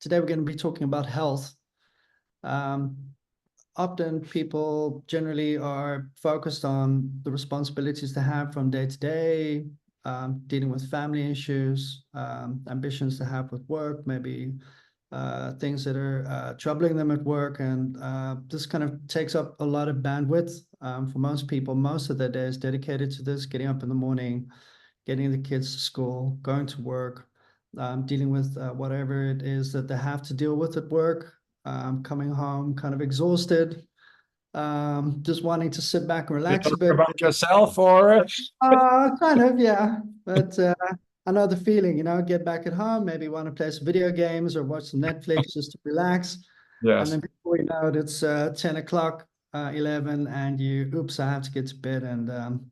Today we're going to be talking about health. Often people generally are focused on the responsibilities they have from day to day, dealing with family issues, ambitions they have with work, maybe things that are troubling them at work. And this kind of takes up a lot of bandwidth for most people. Most of their day is dedicated to this, getting up in the morning, getting the kids to school, going to work, dealing with whatever it is that they have to deal with at work, coming home kind of exhausted, just wanting to sit back and You relax a talk bit. about yourself, or Kind of, yeah. But I know the feeling, get back at home, maybe want to play some video games or watch some Netflix just to relax. And yes, then before you know it, it's 10 o'clock, 11, and oops, I have to get to bed. And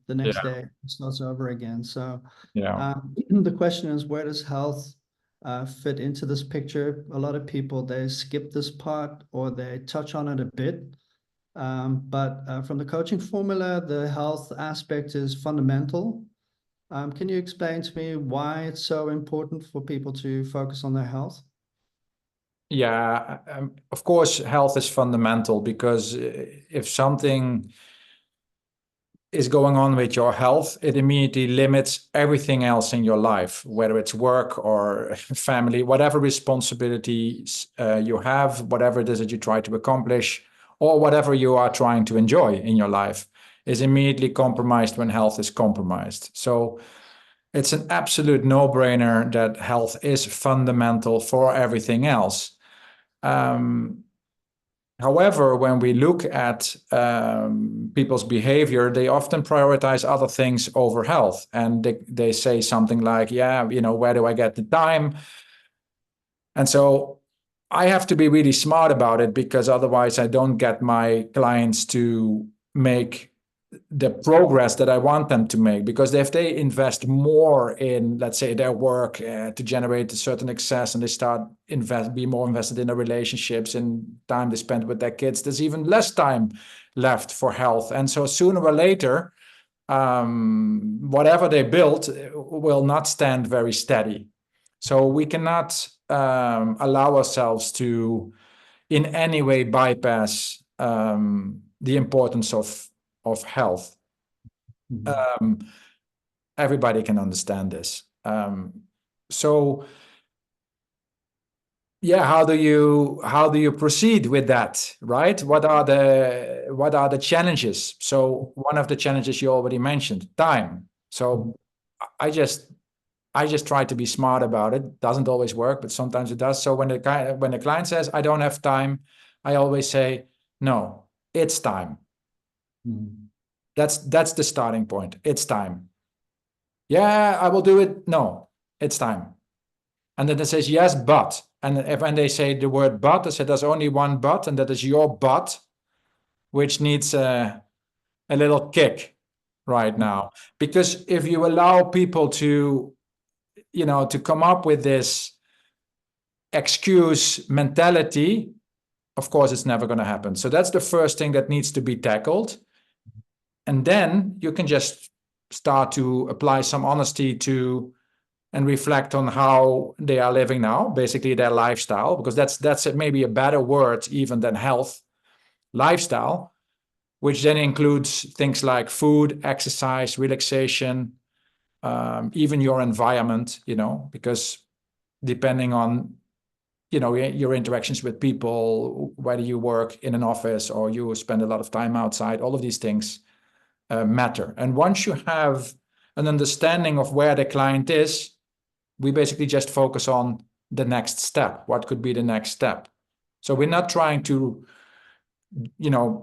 the next yeah, day it starts over again. So yeah, the question is, where does health fit into this picture? A lot of people, they skip this part or they touch on it a bit. But from the coaching formula, the health aspect is fundamental. Can you explain to me why it's so important for people to focus on their health? yeah. Of course, health is fundamental because if something is going on with your health, it immediately limits everything else in your life, whether it's work or family, whatever responsibilities you have, whatever it is that you try to accomplish, or whatever you are trying to enjoy in your life is immediately compromised when health is compromised. So it's an absolute no-brainer that health is fundamental for everything else. However, when we look at people's behavior, they often prioritize other things over health. And they say something like, yeah, where do I get the time? And so I have to be really smart about it, because otherwise I don't get my clients to make the progress that I want them to make. Because if they invest more in, let's say, their work to generate a certain success, and they start be more invested in their relationships and time they spend with their kids, there's even less time left for health. And so sooner or later, whatever they build will not stand very steady. So we cannot allow ourselves to in any way bypass the importance of health. Mhm. Everybody can understand this. So yeah, how do you proceed with that, right? What are the challenges? So one of the challenges you already mentioned, time. So I just try to be smart about it. Doesn't always work, but sometimes it does. So when the client says, I don't have time, I always say, no, it's time. Mhm. That's the starting point. It's time. Yeah, I will do it. No, it's time. And then it says, yes, but. And when they say the word but, I said, there's only one but, and that is your but, which needs a little kick right now. Because if you allow people to come up with this excuse mentality, of course, it's never going to happen. So that's the first thing that needs to be tackled. And then you can just start to apply some honesty to and reflect on how they are living now, basically their lifestyle, because that's maybe a better word even than health. Lifestyle, which then includes things like food, exercise, relaxation, even your environment, because depending on your interactions with people, whether you work in an office or you spend a lot of time outside, all of these things matter. And once you have an understanding of where the client is, we basically just focus on the next step. What could be the next step? So we're not trying to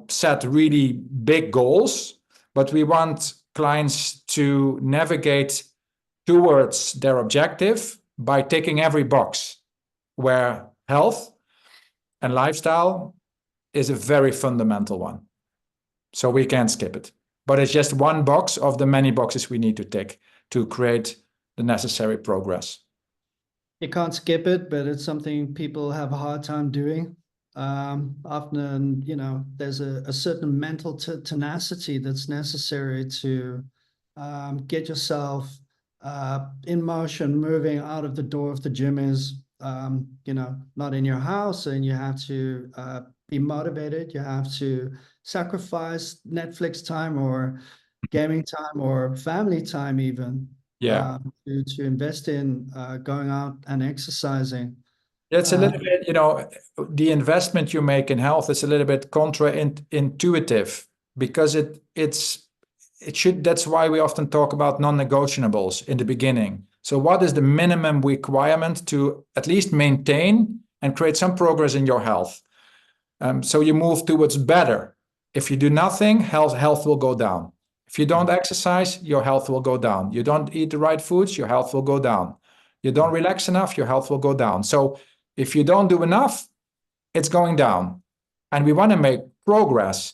set really big goals, but we want clients to navigate towards their objective by ticking every box, where health and lifestyle is a very fundamental one. So we can't skip it. But it's just one box of the many boxes we need to tick to create the necessary progress. You can't skip it, but it's something people have a hard time doing. Often, there's a certain mental tenacity that's necessary to get yourself in motion, moving out of the door if the gym is, not in your house, and you have to be motivated. You have to sacrifice Netflix time or gaming time or family time even, Yeah. to invest in going out and exercising. It's a little bit, the investment you make in health is a little bit intuitive because that's why we often talk about non-negotiables in the beginning. So what is the minimum requirement to at least maintain and create some progress in your health? So you move towards better. If you do nothing, health will go down. If you don't exercise, your health will go down. You don't eat the right foods, your health will go down. You don't relax enough, your health will go down. So if you don't do enough, it's going down. And we want to make progress.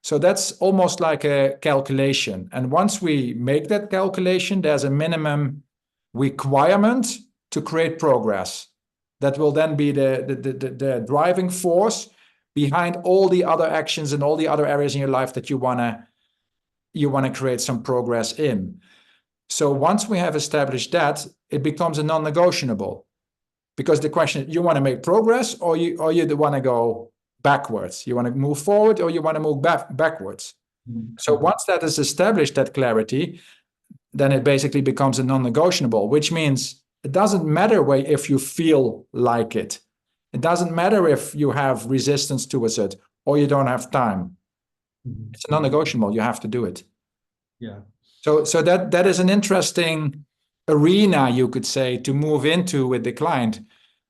So that's almost like a calculation. And once we make that calculation, there's a minimum requirement to create progress. That will then be the driving force behind all the other actions and all the other areas in your life that you want to create some progress in. So once we have established that, it becomes a non-negotiable. Because the question, you want to make progress or you want to go backwards? You want to move forward or you want to move backwards? Mm-hmm. So once that is established, that clarity, then it basically becomes a non-negotiable, which means it doesn't matter if you feel like it. It doesn't matter if you have resistance towards it or you don't have time. Mm-hmm. It's a non-negotiable. You have to do it. Yeah. So that is an interesting arena, you could say, to move into with the client.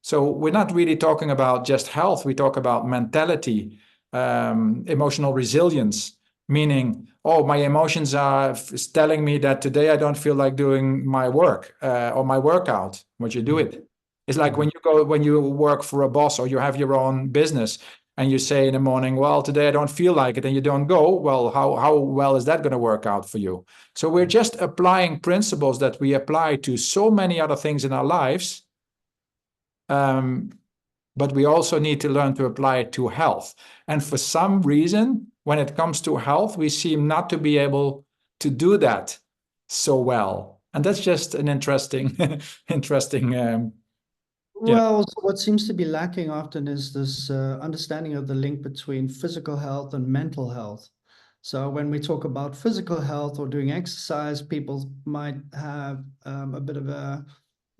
So we're not really talking about just health. We talk about mentality, emotional resilience, meaning, oh, my emotions are telling me that today I don't feel like doing my work or my workout. Would you do it? It's like when you work for a boss or you have your own business and you say in the morning, well, today I don't feel like it, and you don't go, well, how well is that going to work out for you? So we're just applying principles that we apply to so many other things in our lives. But we also need to learn to apply it to health. And for some reason, when it comes to health, we seem not to be able to do that so well. And that's just an interesting. Well, so what seems to be lacking often is this understanding of the link between physical health and mental health. So when we talk about physical health or doing exercise, people might have a bit of a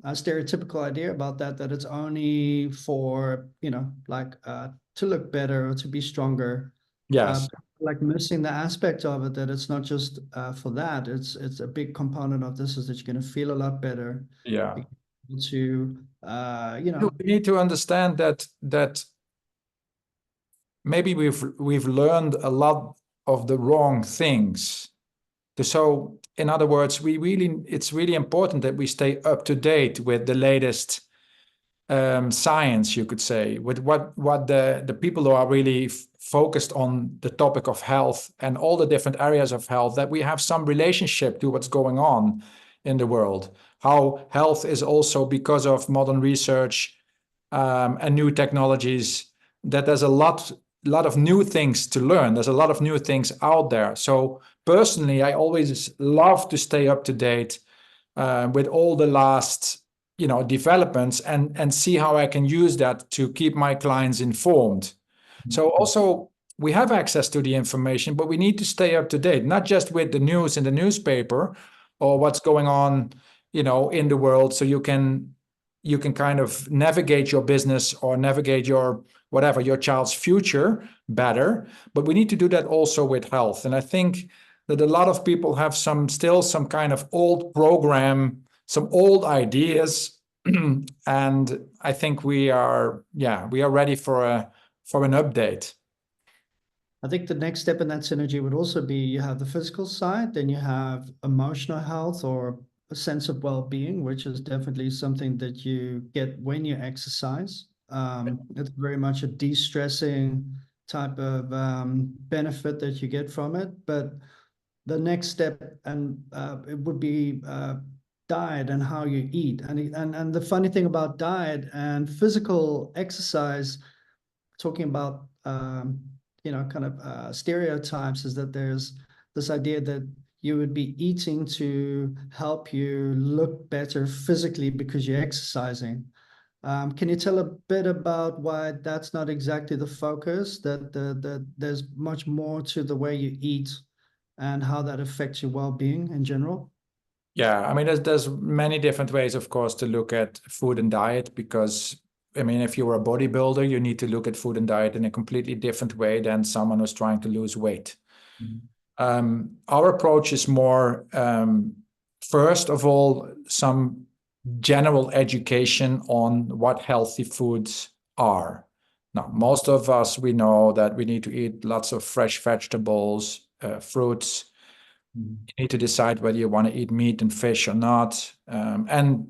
stereotypical idea about that it's only for, to look better or to be stronger. Yes. Like missing the aspect of it, that it's not just for that. It's a big component of this is that you're going to feel a lot better. Yeah. To we need to understand that maybe we've learned a lot of the wrong things. So in other words, it's really important that we stay up to date with the latest science, you could say, with what the people who are really focused on the topic of health and all the different areas of health, that we have some relationship to what's going on in the world. How health is also, because of modern research and new technologies, that there's a lot of new things to learn. There's a lot of new things out there. So personally, I always love to stay up to date with all the last developments and see how I can use that to keep my clients informed. Mm-hmm. So also we have access to the information, but we need to stay up to date, not just with the news in the newspaper or what's going on in the world, so you can kind of navigate your business or navigate your child's future better. But we need to do that also with health. And I think that a lot of people have still some kind of old program, some old ideas. And I think we are ready for an update. I think the next step in that synergy would also be, you have the physical side, then you have emotional health or a sense of well-being, which is definitely something that you get when you exercise. It's very much a de-stressing type of benefit that you get from it. But the next step, and it would be diet and how you eat. And the funny thing about diet and physical exercise, talking about stereotypes, is that there's this idea that you would be eating to help you look better physically because you're exercising. Can you tell a bit about why that's not exactly the focus, that there's much more to the way you eat and how that affects your well-being in general? Yeah, I mean, there's many different ways, of course, to look at food and diet because, I mean, if you're a bodybuilder, you need to look at food and diet in a completely different way than someone who's trying to lose weight. Our approach is more, first of all, some general education on what healthy foods are. Now, most of us, we know that we need to eat lots of fresh vegetables, fruits. You need to decide whether you want to eat meat and fish or not, and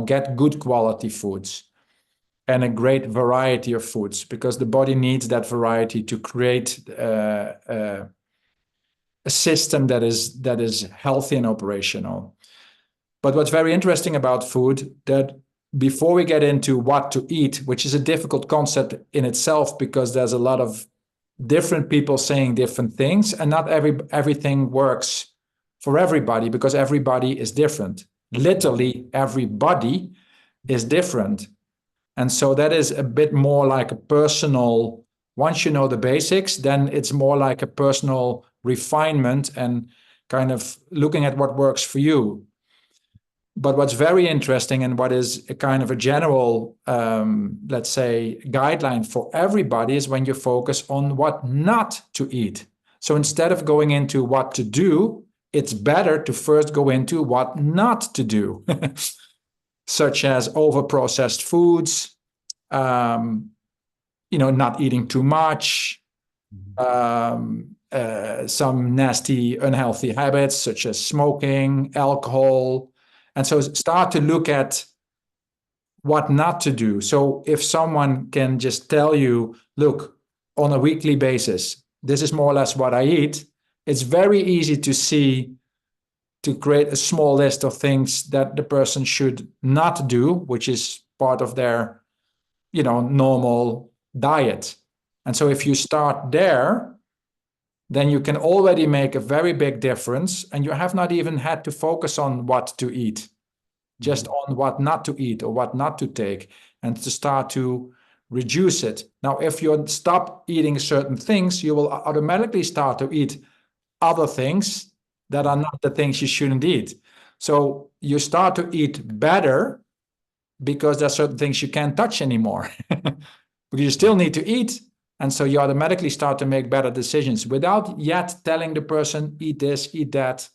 get good quality foods and a great variety of foods because the body needs that variety to create a system that is healthy and operational. But what's very interesting about food, that before we get into what to eat, which is a difficult concept in itself because there's a lot of different people saying different things, and not everything works for everybody because everybody is different. Literally, everybody is different. And so that is a bit more like a personal, once you know the basics, then it's more like a personal refinement and kind of looking at what works for you. But what's very interesting and what is a kind of a general, let's say, guideline for everybody is when you focus on what not to eat. So instead of going into what to do, it's better to first go into what not to do, such as overprocessed foods, not eating too much, some nasty, unhealthy habits such as smoking, alcohol. And so start to look at what not to do. So if someone can just tell you, look, on a weekly basis, this is more or less what I eat, it's very easy to see, to create a small list of things that the person should not do, which is part of their, normal diet. And so if you start there, then you can already make a very big difference, and you have not even had to focus on what to eat, just on what not to eat or what not to take, and to start to reduce it. Now, if you stop eating certain things, you will automatically start to eat other things that are not the things you shouldn't eat. So you start to eat better because there are certain things you can't touch anymore. But you still need to eat. And so you automatically start to make better decisions without yet telling the person, eat this, eat that,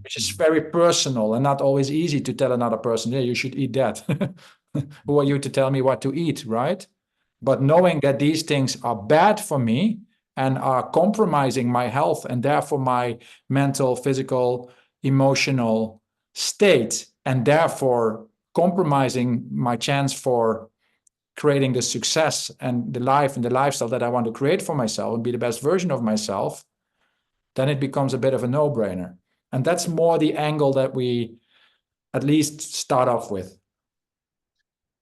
which is very personal and not always easy to tell another person, yeah, you should eat that. Who are you to tell me what to eat, right? But knowing that these things are bad for me and are compromising my health and therefore my mental, physical, emotional state, and therefore compromising my chance for creating the success and the life and the lifestyle that I want to create for myself and be the best version of myself, then it becomes a bit of a no-brainer. And that's more the angle that we at least start off with.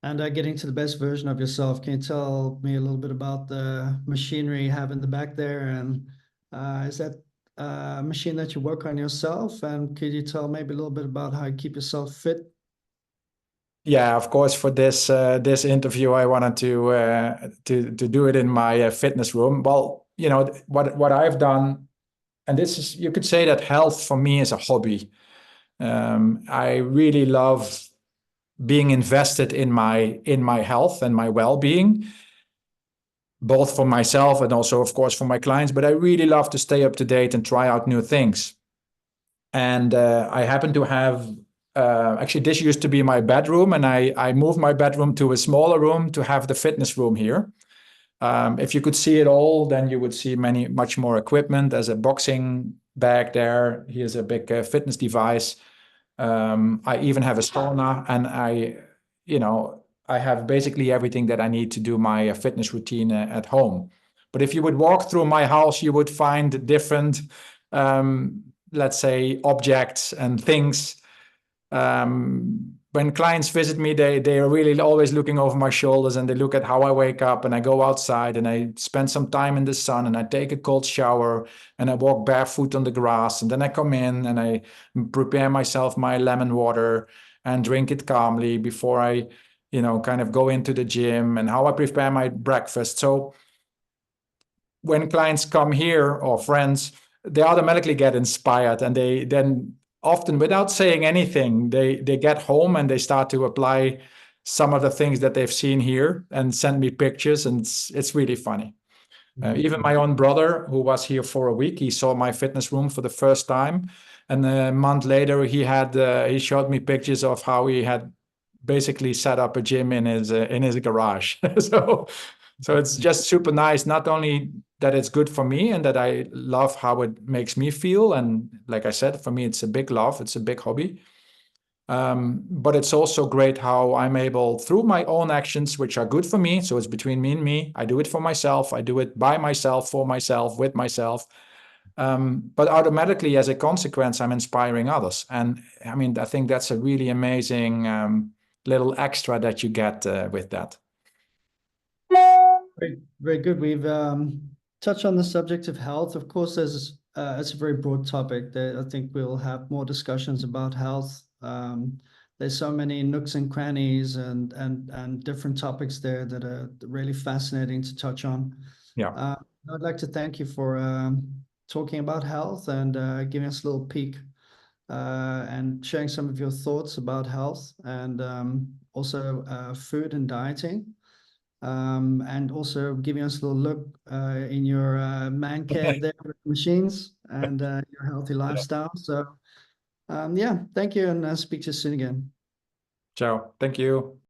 And getting to the best version of yourself, can you tell me a little bit about the machinery you have in the back there? And is that a machine that you work on yourself? And could you tell maybe a little bit about how you keep yourself fit? Yeah, of course. For this interview, I wanted to do it in my fitness room. Well, what I've done, and this is, you could say that health for me is a hobby. I really love being invested in my health and my well-being, both for myself and also, of course, for my clients. But I really love to stay up to date and try out new things. And I happen to have, actually, this used to be my bedroom, and I moved my bedroom to a smaller room to have the fitness room here. If you could see it all, then you would see much more equipment. There's a boxing bag there. Here's a big fitness device. I even have a sauna, and I have basically everything that I need to do my fitness routine at home. But if you would walk through my house, you would find different, let's say, objects and things. When clients visit me, they are really always looking over my shoulders, and they look at how I wake up, and I go outside and I spend some time in the sun, and I take a cold shower, and I walk barefoot on the grass, and then I come in and I prepare myself my lemon water and drink it calmly before I kind of go into the gym and how I prepare my breakfast. So when clients come here or friends, they automatically get inspired, and they then often, without saying anything, they get home and they start to apply some of the things that they've seen here and send me pictures, and it's really funny. Even my own brother, who was here for a week, he saw my fitness room for the first time, and a month later he showed me pictures of how he had basically set up a gym in his garage. So it's just super nice. Not only that it's good for me and that I love how it makes me feel, and like I said, for me it's a big love, it's a big hobby. But it's also great how I'm able, through my own actions, which are good for me, so it's between me and me, I do it for myself, I do it by myself, for myself, with myself, but automatically, as a consequence, I'm inspiring others. And I mean, I think that's a really amazing little extra that you get with that. Very, very good. We've touched on the subject of health. Of course, it's a very broad topic that I think we'll have more discussions about health. There's so many nooks and crannies and different topics there that are really fascinating to touch on. Yeah. I'd like to thank you for talking about health and giving us a little peek and sharing some of your thoughts about health and also food and dieting. And also giving us a little look in your man cave there with machines and your healthy lifestyle. So yeah, thank you, and speak to you soon again. Ciao. Thank you.